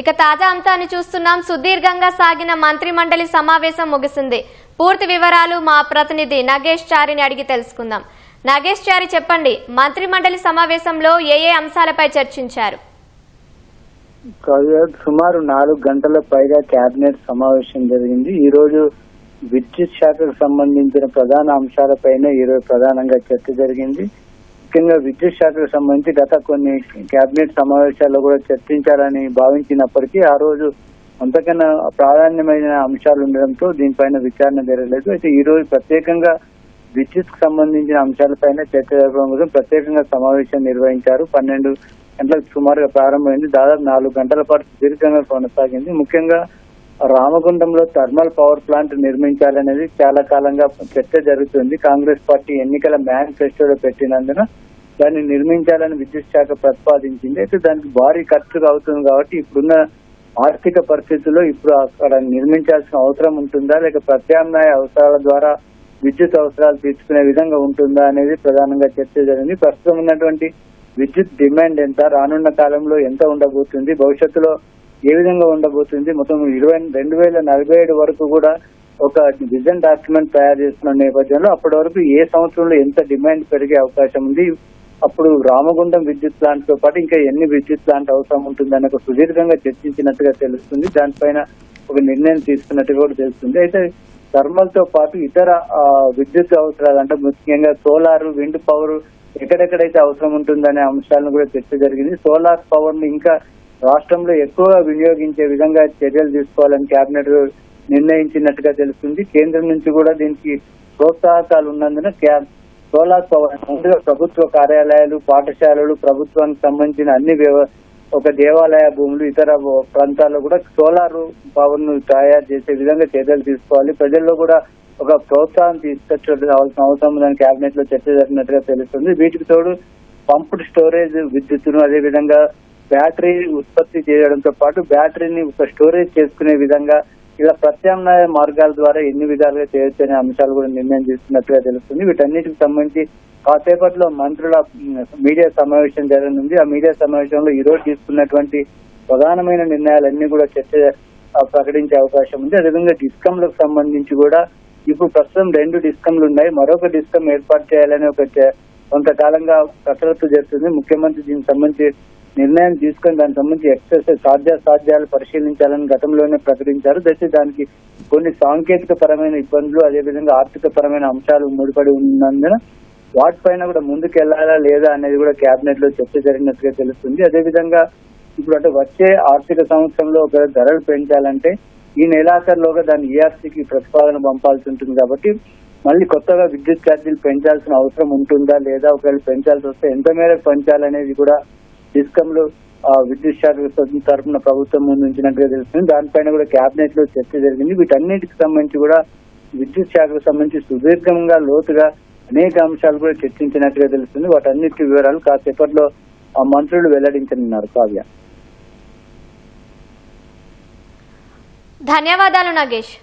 ఇక తాజా అంశాన్ని చూస్తున్నాం. సుదీర్ఘంగా సాగిన మంత్రి మండలి సమావేశం ముగిసింది. పూర్తి వివరాలు మా ప్రతినిధి నగేష్ చారిని అడిగి తెలుసుకుందాం. నగేష్ చారి, చెప్పండి, మంత్రి మండలి సమావేశంలో ఏ అంశాలపై చర్చించారు? సుమారు 4 గంటల పైగా కేబినెట్ సమావేశం జరిగింది. ఈ రోజు విద్యుత్ శాఖకు సంబంధించిన ప్రధాన అంశాలపైన ఈ రోజు ప్రధానంగా చర్చ జరిగింది. ముఖ్యంగా విద్యుత్ శాఖకు సంబంధించి గత కొన్ని కేబినెట్ సమావేశాల్లో కూడా చర్చించాలని భావించినప్పటికీ ఆ రోజు అంతకన్నా ప్రాధాన్యమైన అంశాలు ఉండడంతో దీనిపైన విచారణ జరగలేదు. అయితే ఈ రోజు ప్రత్యేకంగా విద్యుత్ కు సంబంధించిన అంశాలపైన చర్చ జరపడం కోసం ప్రత్యేకంగా సమావేశం నిర్వహించారు. 12 గంటలకు సుమారుగా ప్రారంభమైంది. దాదాపు 4 గంటల పాటు సుదీర్ఘంగా కొనసాగింది. ముఖ్యంగా రామగుండంలో థర్మల్ పవర్ ప్లాంట్ నిర్మించాలనేది చాలా కాలంగా చర్చ జరుగుతుంది. కాంగ్రెస్ పార్టీ ఎన్నికల మేనిఫెస్టోలో పెట్టినందున దాన్ని నిర్మించాలని విద్యుత్ శాఖ ప్రతిపాదించింది. అయితే దానికి భారీ ఖర్చు అవుతుంది కాబట్టి ఇప్పుడున్న ఆర్థిక పరిస్థితుల్లో ఇప్పుడు అక్కడ నిర్మించాల్సిన అవసరం ఉంటుందా, లేక ప్రత్యామ్నాయ అవసరాల ద్వారా విద్యుత్ అవసరాలు తీర్చుకునే విధంగా ఉంటుందా అనేది ప్రధానంగా చర్చ జరిగింది. ప్రస్తుతం ఉన్నటువంటి విద్యుత్ డిమాండ్ ఎంత, రానున్న కాలంలో ఎంత ఉండబోతుంది, భవిష్యత్తులో ఏ విధంగా ఉండబోతుంది, మొత్తం 2047 వరకు కూడా ఒక విజన్ డాక్యుమెంట్ తయారు చేస్తున్న నేపథ్యంలో అప్పటి వరకు ఏ సంవత్సరంలో ఎంత డిమాండ్ పెరిగే అవకాశం ఉంది, అప్పుడు రామగుండం విద్యుత్ ప్లాంట్ తో పాటు ఇంకా ఎన్ని విద్యుత్ ప్లాంట్ అవసరం ఉంటుందని ఒక సుదీర్ఘంగా చర్చించినట్టుగా తెలుస్తుంది. దానిపైన ఒక నిర్ణయం తీసుకున్నట్టుగా కూడా తెలుస్తుంది. అయితే థర్మల్ తో పాటు ఇతర విద్యుత్ అవసరాలు అంటే ముఖ్యంగా సోలార్, విండ్ పవర్ ఎక్కడెక్కడైతే అవసరం ఉంటుందనే అంశాలను కూడా చర్చ జరిగింది. సోలార్ పవర్ ని ఇంకా రాష్ట్రంలో ఎక్కువగా వినియోగించే విధంగా చర్యలు తీసుకోవాలని కేబినెట్ నిర్ణయించినట్టుగా తెలుస్తుంది. కేంద్రం నుంచి కూడా దీనికి ప్రోత్సాహకాలు ఉన్నందున సోలార్ పవర్ ముందుగా ప్రభుత్వ కార్యాలయాలు, పాఠశాలలు, ప్రభుత్వానికి సంబంధించిన అన్ని ఒక దేవాలయ భూములు, ఇతర ప్రాంతాల్లో కూడా సోలార్ పవర్ ను తయారు చేసే విధంగా చర్యలు తీసుకోవాలి. ప్రజల్లో కూడా ఒక ప్రోత్సాహం తీసుకొచ్చాల్సిన అవసరం ఉందని కేబినెట్ లో చర్చ జరిగినట్టుగా తెలుస్తుంది. వీటికి తోడు పంప్డ్ స్టోరేజ్ విద్యుత్తును, అదేవిధంగా బ్యాటరీ ఉత్పత్తి చేయడంతో పాటు బ్యాటరీని ఒక స్టోరేజ్ చేసుకునే విధంగా ఇలా ప్రత్యామ్నాయ మార్గాల ద్వారా ఎన్ని విధాలుగా చేయొచ్చు అనే అంశాలు కూడా నిర్ణయం తీసుకున్నట్టుగా తెలుస్తుంది. వీటన్నిటికి సంబంధించి కాసేపట్లో మంత్రుల మీడియా సమావేశం జరగనుంది. ఆ మీడియా సమావేశంలో ఈ రోజు తీసుకున్నటువంటి ప్రధానమైన నిర్ణయాలన్నీ కూడా చర్చ ప్రకటించే అవకాశం ఉంది. అదేవిధంగా డిస్కంలకు సంబంధించి కూడా ఇప్పుడు ప్రస్తుతం 2 డిస్కంలు ఉన్నాయి. మరొక డిస్కం ఏర్పాటు చేయాలని ఒక కొంతకాలంగా కసరత్తు జరుగుతుంది. ముఖ్యమంత్రి దీనికి సంబంధించి నిర్ణయం తీసుకొని దానికి సంబంధించి ఎక్సర్సైజ్ సాధ్యాలు పరిశీలించాలని గతంలోనే ప్రకటించారు. అయితే దానికి కొన్ని సాంకేతిక పరమైన ఇబ్బందులు, అదేవిధంగా ఆర్థిక పరమైన అంశాలు ముడిపడి ఉన్నందున వాటిపైన కూడా ముందుకు వెళ్లాలా లేదా అనేది కూడా కేబినెట్ లో చర్చ జరిగినట్టుగా తెలుస్తుంది. అదేవిధంగా ఇప్పుడు అంటే వచ్చే ఆర్థిక సంవత్సరంలో ఒక ధరలు పెంచాలంటే ఈ నెలాఖరులోగా దాని ఈఆర్సీకి ప్రతిపాదన పంపాల్సి ఉంటుంది. కాబట్టి మళ్ళీ కొత్తగా విద్యుత్ ఛార్జీలు పెంచాల్సిన అవసరం ఉంటుందా లేదా, ఒకవేళ పెంచాల్సి వస్తే ఎంత మేరకు పెంచాలనేది కూడా డిస్కంలు విద్యుత్ శాఖ తరఫున ప్రభుత్వం ముందు ఉంచినట్టుగా తెలుస్తుంది. దానిపైన కూడా కేబినెట్ లో చర్చ జరిగింది. వీటన్నిటికి సంబంధించి కూడా విద్యుత్ శాఖకు సంబంధించి సుదీర్ఘంగా లోతుగా అనేక అంశాలు కూడా చర్చించినట్టుగా తెలుస్తుంది. వాటన్నిటి వివరాలు కాసేపట్లో మంత్రులు వెల్లడించనున్నారు. కావ్య, ధన్యవాదాలు నగేష్.